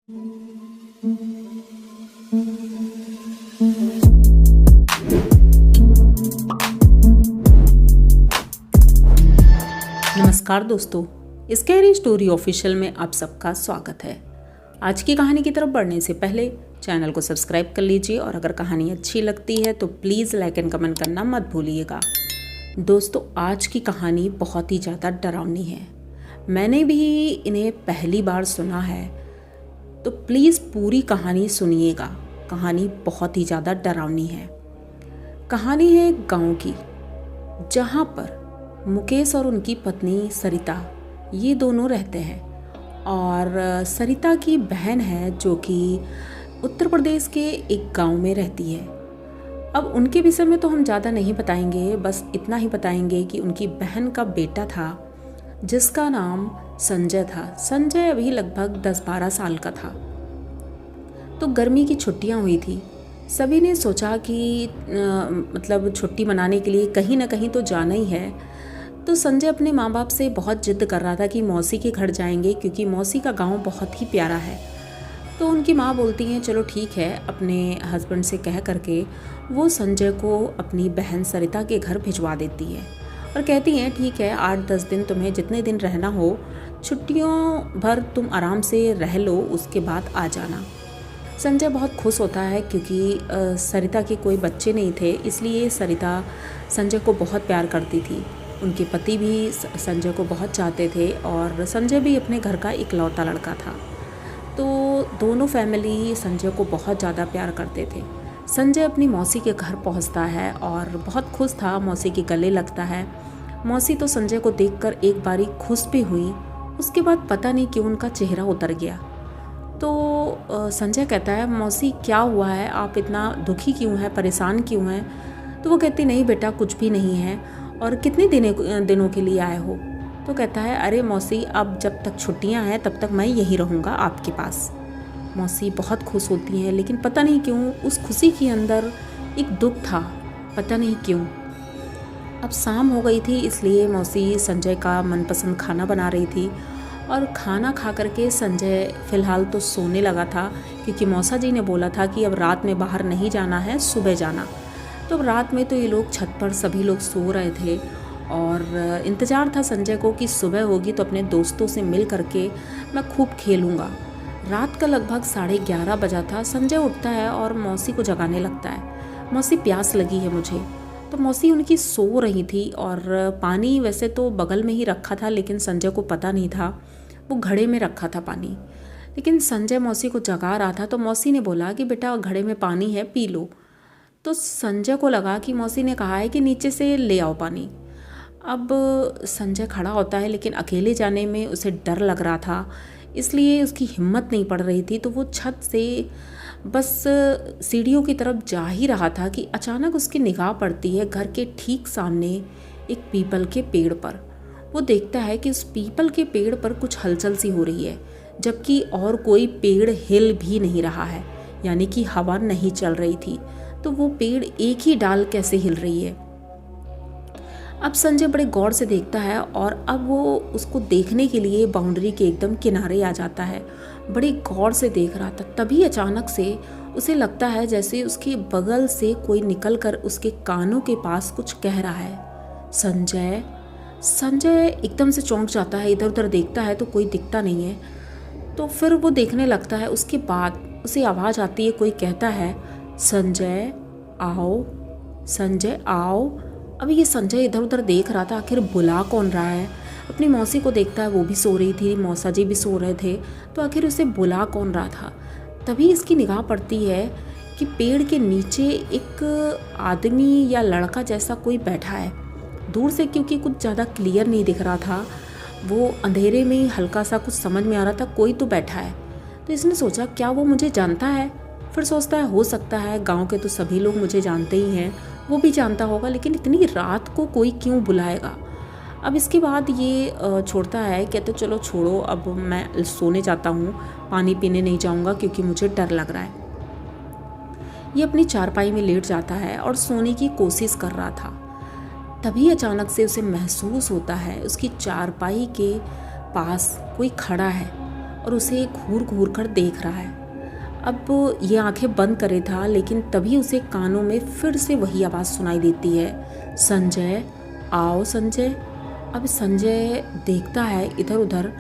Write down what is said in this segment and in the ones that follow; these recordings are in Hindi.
नमस्कार दोस्तों, स्कैरी स्टोरी ऑफिशियल में आप सबका स्वागत है। आज की कहानी की तरफ बढ़ने से पहले चैनल को सब्सक्राइब कर लीजिए और अगर कहानी अच्छी लगती है तो प्लीज़ लाइक एंड कमेंट करना मत भूलिएगा। दोस्तों, आज की कहानी बहुत ही ज़्यादा डरावनी है। मैंने भी इन्हें पहली बार सुना है, तो प्लीज़ पूरी कहानी सुनिएगा। कहानी बहुत ही ज़्यादा डरावनी है। कहानी है एक गाँव की, जहाँ पर मुकेश और उनकी पत्नी सरिता ये दोनों रहते हैं और सरिता की बहन है जो कि उत्तर प्रदेश के एक गांव में रहती है। अब उनके विषय में तो हम ज़्यादा नहीं बताएंगे, बस इतना ही बताएंगे कि उनकी बहन का बेटा था जिसका नाम संजय था। संजय अभी लगभग 10-12 साल का था। तो गर्मी की छुट्टियां हुई थी। सभी ने सोचा कि मतलब छुट्टी मनाने के लिए कहीं ना कहीं तो जाना ही है। तो संजय अपने माँ बाप से बहुत जिद कर रहा था कि मौसी के घर जाएंगे, क्योंकि मौसी का गांव बहुत ही प्यारा है। तो उनकी माँ बोलती हैं चलो ठीक है। अपने हस्बैंड से कह करके वो संजय को अपनी बहन सरिता के घर भिजवा देती है और कहती हैं ठीक है, 8-10 दिन तुम्हें जितने दिन रहना हो, छुट्टियों भर तुम आराम से रह लो, उसके बाद आ जाना। संजय बहुत खुश होता है क्योंकि सरिता के कोई बच्चे नहीं थे, इसलिए सरिता संजय को बहुत प्यार करती थी। उनके पति भी संजय को बहुत चाहते थे और संजय भी अपने घर का इकलौता लड़का था। तो दोनों फैमिली संजय को बहुत ज़्यादा प्यार करते थे। संजय अपनी मौसी के घर पहुंचता है और बहुत खुश था, मौसी के गले लगता है। मौसी तो संजय को देखकर एक बारी खुश भी हुई, उसके बाद पता नहीं क्यों उनका चेहरा उतर गया। तो संजय कहता है मौसी क्या हुआ है, आप इतना दुखी क्यों हैं, परेशान क्यों हैं? तो वो कहती नहीं बेटा, कुछ भी नहीं है। और कितने दिनों के लिए आए हो? तो कहता है अरे मौसी, अब जब तक छुट्टियां हैं तब तक मैं यहीं रहूँगा आपके पास। मौसी बहुत खुश होती हैं, लेकिन पता नहीं क्यों उस खुशी के अंदर एक दुख था, पता नहीं क्यों। अब शाम हो गई थी, इसलिए मौसी संजय का मनपसंद खाना बना रही थी और खाना खा करके संजय फ़िलहाल तो सोने लगा था, क्योंकि मौसा जी ने बोला था कि अब रात में बाहर नहीं जाना है, सुबह जाना। तो रात में तो ये लोग छत पर सभी लोग सो रहे थे और इंतज़ार था संजय को कि सुबह होगी तो अपने दोस्तों से मिल करके मैं खूब खेलूँगा। रात का लगभग 11:30 बजा था। संजय उठता है और मौसी को जगाने लगता है, मौसी प्यास लगी है मुझे। तो मौसी उनकी सो रही थी और पानी वैसे तो बगल में ही रखा था, लेकिन संजय को पता नहीं था, वो घड़े में रखा था पानी। लेकिन संजय मौसी को जगा रहा था, तो मौसी ने बोला कि बेटा घड़े में पानी है, पी लो। तो संजय को लगा कि मौसी ने कहा है कि नीचे से ले आओ पानी। अब संजय खड़ा होता है, लेकिन अकेले जाने में उसे डर लग रहा था, इसलिए उसकी हिम्मत नहीं पड़ रही थी। तो वो छत से बस सीढ़ियों की तरफ जा ही रहा था कि अचानक उसकी निगाह पड़ती है घर के ठीक सामने एक पीपल के पेड़ पर। वो देखता है कि उस पीपल के पेड़ पर कुछ हलचल सी हो रही है, जबकि और कोई पेड़ हिल भी नहीं रहा है, यानी कि हवा नहीं चल रही थी। तो वो पेड़ एक ही डाल कैसे हिल रही है? अब संजय बड़े गौर से देखता है और अब वो उसको देखने के लिए बाउंड्री के एकदम किनारे आ जाता है। बड़े गौर से देख रहा था, तभी अचानक से उसे लगता है जैसे उसके बगल से कोई निकलकर उसके कानों के पास कुछ कह रहा है, संजय। संजय एकदम से चौंक जाता है, इधर उधर देखता है तो कोई दिखता नहीं है। तो फिर वो देखने लगता है। उसके बाद उसे आवाज़ आती है, कोई कहता है संजय आओ, संजय आओ। अभी ये संजय इधर उधर देख रहा था, आखिर बुला कौन रहा है। अपनी मौसी को देखता है, वो भी सो रही थी, मौसा जी भी सो रहे थे, तो आखिर उसे बुला कौन रहा था। तभी इसकी निगाह पड़ती है कि पेड़ के नीचे एक आदमी या लड़का जैसा कोई बैठा है। दूर से क्योंकि कुछ ज़्यादा क्लियर नहीं दिख रहा था, वो अंधेरे में हल्का सा कुछ समझ में आ रहा था, कोई तो बैठा है। तो इसने सोचा क्या वो मुझे जानता है? फिर सोचता है हो सकता है, गांव के तो सभी लोग मुझे जानते ही हैं, वो भी जानता होगा, लेकिन इतनी रात को कोई क्यों बुलाएगा। अब इसके बाद ये छोड़ता है, कहते चलो छोड़ो, अब मैं सोने जाता हूँ, पानी पीने नहीं जाऊँगा क्योंकि मुझे डर लग रहा है। ये अपनी चारपाई में लेट जाता है और सोने की कोशिश कर रहा था। तभी अचानक से उसे महसूस होता है उसकी चारपाई के पास कोई खड़ा है और उसे घूर घूर कर देख रहा है। अब ये आंखें बंद करे था, लेकिन तभी उसे कानों में फिर से वही आवाज़ सुनाई देती है, संजय आओ संजय। अब संजय देखता है इधर उधर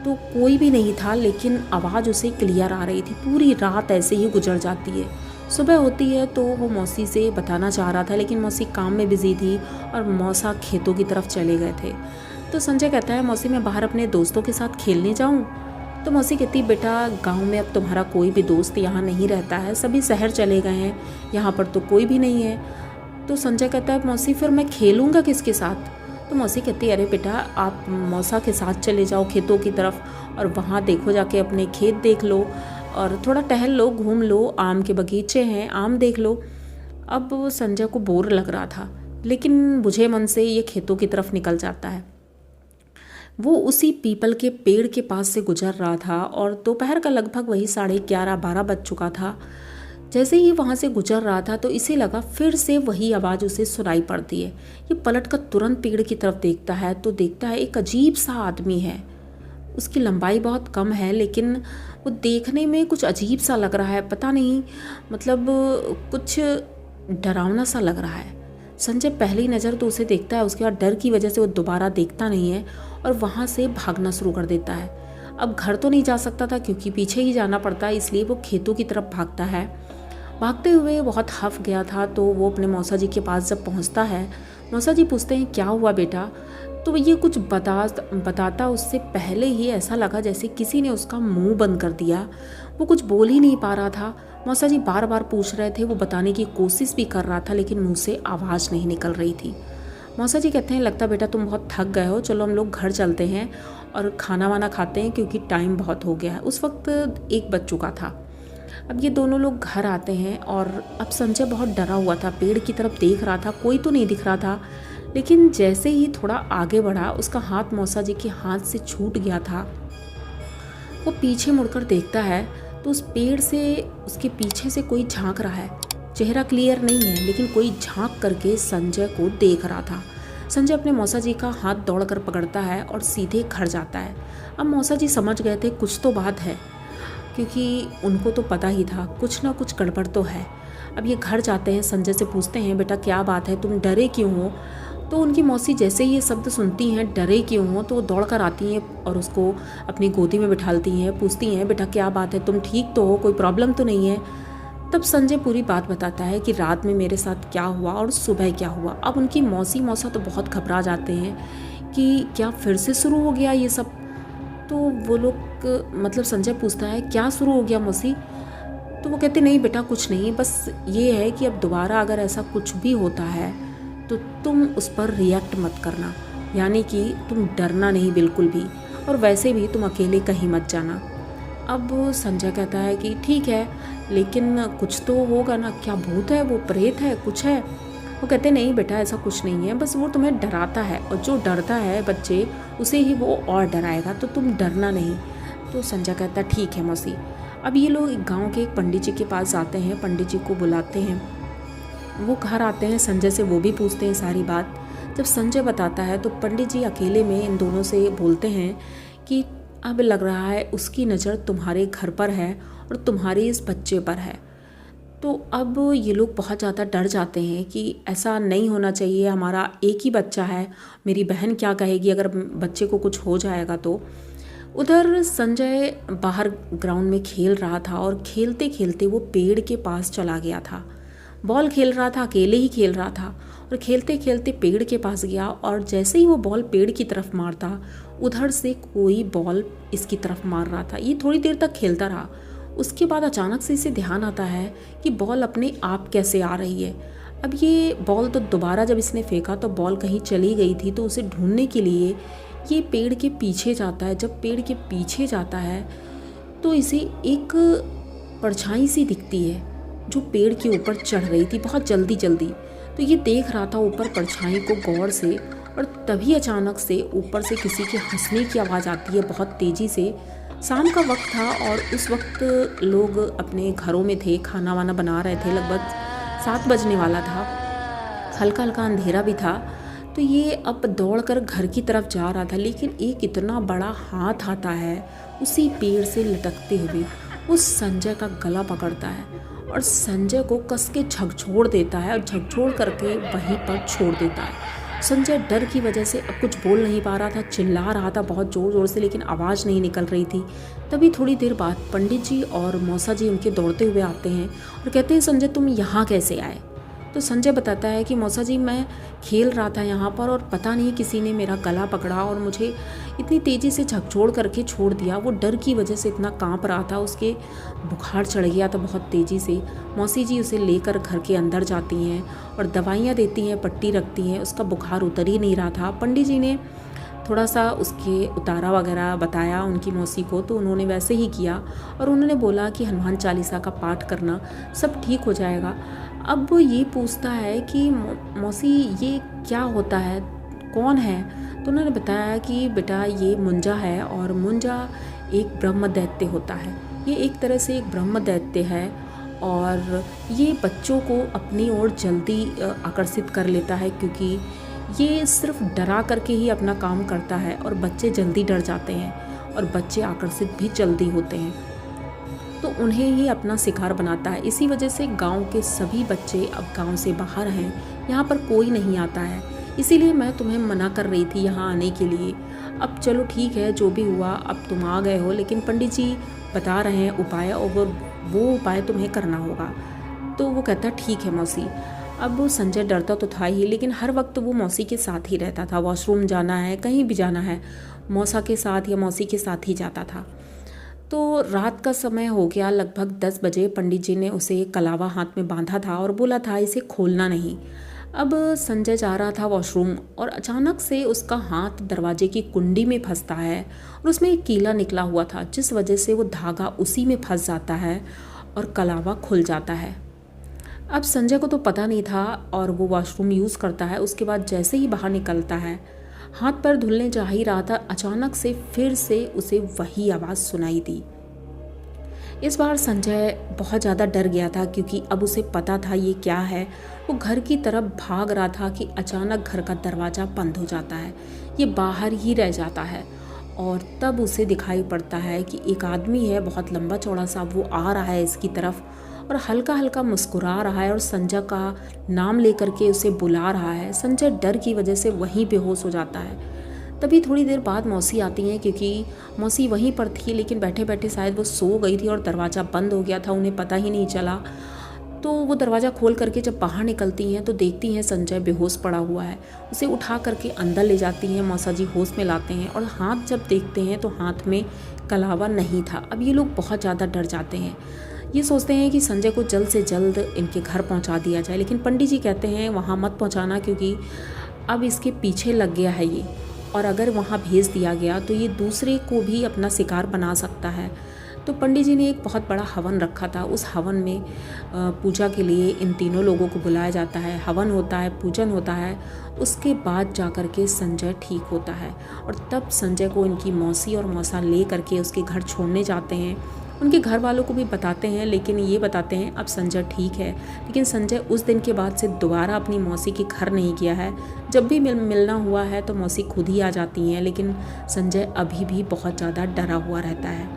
तो कोई भी नहीं था, लेकिन आवाज़ उसे क्लियर आ रही थी। पूरी रात ऐसे ही गुजर जाती है। सुबह होती है तो वो मौसी से बताना चाह रहा था, लेकिन मौसी काम में बिजी थी और मौसा खेतों की तरफ चले गए थे। तो संजय कहता है, मौसी मैं बाहर अपने दोस्तों के साथ खेलने जाऊं? तो मौसी कहती, बेटा गांव में अब तुम्हारा कोई भी दोस्त यहाँ नहीं रहता है, सभी शहर चले गए हैं, यहाँ पर तो कोई भी नहीं है। तो संजय कहता है, मौसी फिर मैं खेलूँगा किसके साथ? तो मौसी कहती है, अरे बेटा आप मौसा के साथ चले जाओ खेतों की तरफ और वहाँ देखो, जाके अपने खेत देख लो और थोड़ा टहल लो, घूम लो, आम के बगीचे हैं, आम देख लो। अब संजय को बोर लग रहा था, लेकिन बुझे मन से ये खेतों की तरफ निकल जाता है। वो उसी पीपल के पेड़ के पास से गुजर रहा था और दोपहर का लगभग वही 11:30-12 बज चुका था। जैसे ही वहाँ से गुजर रहा था तो इसे लगा फिर से वही आवाज़ उसे सुनाई पड़ती है। ये पलट कर तुरंत पेड़ की तरफ देखता है तो देखता है एक अजीब सा आदमी है। उसकी लंबाई बहुत कम है, लेकिन वो देखने में कुछ अजीब सा लग रहा है, पता नहीं मतलब कुछ डरावना सा लग रहा है। संजय पहली नज़र तो उसे देखता है, उसके बाद डर की वजह से वो दोबारा देखता नहीं है और वहाँ से भागना शुरू कर देता है। अब घर तो नहीं जा सकता था क्योंकि पीछे ही जाना पड़ता है, इसलिए वो खेतों की तरफ भागता है। भागते हुए बहुत हफ गया था तो वो अपने मौसा जी के पास जब पहुंचता है, मौसा जी पूछते हैं, क्या हुआ बेटा? तो ये कुछ बताता उससे पहले ही ऐसा लगा जैसे किसी ने उसका मुंह बंद कर दिया। वो कुछ बोल ही नहीं पा रहा था। मौसा जी बार बार पूछ रहे थे, वो बताने की कोशिश भी कर रहा था, लेकिन मुंह से आवाज़ नहीं निकल रही थी। मौसा जी कहते हैं, लगता बेटा तुम बहुत थक गए हो, चलो हम लोग घर चलते हैं और खाना वाना खाते हैं क्योंकि टाइम बहुत हो गया है। उस वक्त 1 बज चुका था। अब ये दोनों लोग घर आते हैं और अब संजय बहुत डरा हुआ था, पेड़ की तरफ देख रहा था, कोई तो नहीं दिख रहा था। लेकिन जैसे ही थोड़ा आगे बढ़ा, उसका हाथ मौसा जी के हाथ से छूट गया था। वो पीछे मुड़कर देखता है तो उस पेड़ से उसके पीछे से कोई झांक रहा है। चेहरा क्लियर नहीं है, लेकिन कोई झांक करके संजय को देख रहा था। संजय अपने मौसा जी का हाथ दौड़कर पकड़ता है और सीधे घर जाता है। अब मौसा जी समझ गए थे कुछ तो बात है, क्योंकि उनको तो पता ही था कुछ ना कुछ गड़बड़ तो है। अब ये घर जाते हैं, संजय से पूछते हैं, बेटा क्या बात है, तुम डरे क्यों हो? तो उनकी मौसी जैसे ही ये शब्द सुनती हैं, डरे क्यों हो, तो वो दौड़ कर आती हैं और उसको अपनी गोदी में बिठालती हैं, पूछती हैं, बेटा क्या बात है, तुम ठीक तो हो, कोई प्रॉब्लम तो नहीं है? तब संजय पूरी बात बताता है कि रात में मेरे साथ क्या हुआ और सुबह क्या हुआ। अब उनकी मौसी मौसा तो बहुत घबरा जाते हैं कि क्या फिर से शुरू हो गया ये सब। तो वो लोग मतलब संजय पूछता है, क्या शुरू हो गया मौसी? तो वो कहते, नहीं बेटा कुछ नहीं, बस ये है कि अब दोबारा अगर ऐसा कुछ भी होता है तो तुम उस पर रिएक्ट मत करना, यानी कि तुम डरना नहीं बिल्कुल भी, और वैसे भी तुम अकेले कहीं मत जाना। अब संजय कहता है कि ठीक है, लेकिन कुछ तो होगा ना, क्या भूत है, वो प्रेत है, कुछ है? वो कहते नहीं बेटा ऐसा कुछ नहीं है, बस वो तुम्हें डराता है और जो डरता है बच्चे उसे ही वो और डराएगा, तो तुम डरना नहीं। तो संजय कहता ठीक है मौसी। अब ये लोग गांव के एक पंडित जी के पास जाते हैं, पंडित जी को बुलाते हैं, वो घर आते हैं, संजय से वो भी पूछते हैं सारी बात। जब संजय बताता है तो पंडित जी अकेले में इन दोनों से बोलते हैं कि अब लग रहा है उसकी नज़र तुम्हारे घर पर है और तुम्हारे इस बच्चे पर है। तो अब ये लोग बहुत ज़्यादा डर जाते हैं कि ऐसा नहीं होना चाहिए, हमारा एक ही बच्चा है, मेरी बहन क्या कहेगी अगर बच्चे को कुछ हो जाएगा तो। उधर संजय बाहर ग्राउंड में खेल रहा था और खेलते खेलते वो पेड़ के पास चला गया था। बॉल खेल रहा था, अकेले ही खेल रहा था और खेलते खेलते पेड़ के पास गया और जैसे ही वो बॉल पेड़ की तरफ मारता, उधर से कोई बॉल इसकी तरफ मार रहा था। ये थोड़ी देर तक खेलता रहा, उसके बाद अचानक से इसे ध्यान आता है कि बॉल अपने आप कैसे आ रही है। अब ये बॉल तो दोबारा जब इसने फेंका तो बॉल कहीं चली गई थी, तो उसे ढूंढने के लिए ये पेड़ के पीछे जाता है। जब पेड़ के पीछे जाता है तो इसे एक परछाई सी दिखती है जो पेड़ के ऊपर चढ़ रही थी बहुत जल्दी जल्दी। तो ये देख रहा था ऊपर परछाई को गौर से, और तभी अचानक से ऊपर से किसी के हंसने की आवाज़ आती है बहुत तेज़ी से। शाम का वक्त था और उस वक्त लोग अपने घरों में थे, खाना वाना बना रहे थे, लगभग 7 बजने वाला था, हल्का हल्का अंधेरा भी था। तो ये अब दौड़कर घर की तरफ जा रहा था, लेकिन एक इतना बड़ा हाथ आता है उसी पेड़ से लटकते हुए, उस संजय का गला पकड़ता है और संजय को कस के झकझोर देता है और झकझोर करके वहीं पर छोड़ देता है। संजय डर की वजह से अब कुछ बोल नहीं पा रहा था, चिल्ला रहा था बहुत ज़ोर ज़ोर से, लेकिन आवाज़ नहीं निकल रही थी। तभी थोड़ी देर बाद पंडित जी और मौसा जी उनके दौड़ते हुए आते हैं और कहते हैं, संजय तुम यहाँ कैसे आए? तो संजय बताता है कि मौसा जी मैं खेल रहा था यहाँ पर और पता नहीं किसी ने मेरा गला पकड़ा और मुझे इतनी तेज़ी से झकझोर करके छोड़ दिया। वो डर की वजह से इतना कांप रहा था, उसके बुखार चढ़ गया था बहुत तेज़ी से। मौसी जी उसे लेकर घर के अंदर जाती हैं और दवाइयाँ देती हैं, पट्टी रखती हैं, उसका बुखार उतर ही नहीं रहा था। पंडित जी ने थोड़ा सा उसके उतारा वगैरह बताया उनकी मौसी को, तो उन्होंने वैसे ही किया और उन्होंने बोला कि हनुमान चालीसा का पाठ करना, सब ठीक हो जाएगा। अब वो ये पूछता है कि मौसी ये क्या होता है, कौन है? तो उन्होंने बताया कि बेटा ये मुंजा है और मुंजा एक ब्रह्म दैत्य होता है। ये एक तरह से एक ब्रह्म दैत्य है और ये बच्चों को अपनी ओर जल्दी आकर्षित कर लेता है, क्योंकि ये सिर्फ डरा करके ही अपना काम करता है और बच्चे जल्दी डर जाते हैं और बच्चे आकर्षित भी जल्दी होते हैं, तो उन्हें ही अपना शिकार बनाता है। इसी वजह से गांव के सभी बच्चे अब गांव से बाहर हैं, यहाँ पर कोई नहीं आता है। इसीलिए मैं तुम्हें मना कर रही थी यहाँ आने के लिए। अब चलो ठीक है, जो भी हुआ अब तुम आ गए हो, लेकिन पंडित जी बता रहे हैं उपाय और वो उपाय तुम्हें करना होगा। तो वो कहता ठीक है मौसी। अब वो संजय डरता तो था ही, लेकिन हर वक्त वो मौसी के साथ ही रहता था। वॉशरूम जाना है, कहीं भी जाना है, मौसा के साथ या मौसी के साथ ही जाता था। तो रात का समय हो गया, लगभग 10 बजे। पंडित जी ने उसे कलावा हाथ में बांधा था और बोला था इसे खोलना नहीं। अब संजय जा रहा था वॉशरूम और अचानक से उसका हाथ दरवाजे की कुंडी में फंसता है और उसमें एक कीला निकला हुआ था, जिस वजह से वो धागा उसी में फंस जाता है और कलावा खुल जाता है। अब संजय को तो पता नहीं था और वो वॉशरूम यूज़ करता है। उसके बाद जैसे ही बाहर निकलता है, हाथ पैर धुलने जा ही रहा था, अचानक से फिर से उसे वही आवाज़ सुनाई दी। इस बार संजय बहुत ज़्यादा डर गया था, क्योंकि अब उसे पता था ये क्या है। वो घर की तरफ भाग रहा था कि अचानक घर का दरवाज़ा बंद हो जाता है, ये बाहर ही रह जाता है और तब उसे दिखाई पड़ता है कि एक आदमी है बहुत लंबा चौड़ा सा, वो आ रहा है इसकी तरफ और हल्का हल्का मुस्कुरा रहा है और संजय का नाम लेकर के उसे बुला रहा है। संजय डर की वजह से वहीं बेहोश हो जाता है। तभी थोड़ी देर बाद मौसी आती हैं, क्योंकि मौसी वहीं पर थी, लेकिन बैठे बैठे शायद वो सो गई थी और दरवाज़ा बंद हो गया था, उन्हें पता ही नहीं चला। तो वो दरवाज़ा खोल करके जब बाहर निकलती हैं तो देखती हैं संजय बेहोश पड़ा हुआ है। उसे उठा करके अंदर ले जाती हैं, मौसा जी होश में लाते हैं और हाथ जब देखते हैं तो हाथ में कलावा नहीं था। अब ये लोग बहुत ज़्यादा डर जाते हैं, ये सोचते हैं कि संजय को जल्द से जल्द इनके घर पहुंचा दिया जाए, लेकिन पंडित जी कहते हैं वहाँ मत पहुंचाना, क्योंकि अब इसके पीछे लग गया है ये, और अगर वहाँ भेज दिया गया तो ये दूसरे को भी अपना शिकार बना सकता है। तो पंडित जी ने एक बहुत बड़ा हवन रखा था। उस हवन में पूजा के लिए इन तीनों लोगों को बुलाया जाता है। हवन होता है, पूजन होता है, उसके बाद जा कर के संजय ठीक होता है और तब संजय को इनकी मौसी और मौसा ले करके उसके घर छोड़ने जाते हैं। उनके घर वालों को भी बताते हैं, लेकिन ये बताते हैं अब संजय ठीक है। लेकिन संजय उस दिन के बाद से दोबारा अपनी मौसी के घर नहीं गया है। जब भी मिलना हुआ है तो मौसी खुद ही आ जाती हैं, लेकिन संजय अभी भी बहुत ज़्यादा डरा हुआ रहता है।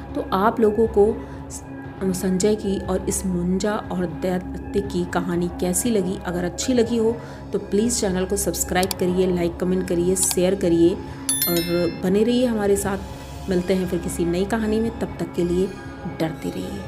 तो आप लोगों को संजय की और इस मुंजा और दैत्य की कहानी कैसी लगी? अगर अच्छी लगी हो तो प्लीज़ चैनल को सब्सक्राइब करिए, लाइक कमेंट करिए, शेयर करिए और बने रहिए हमारे साथ। मिलते हैं फिर किसी नई कहानी में, तब तक के लिए डरते रहिए।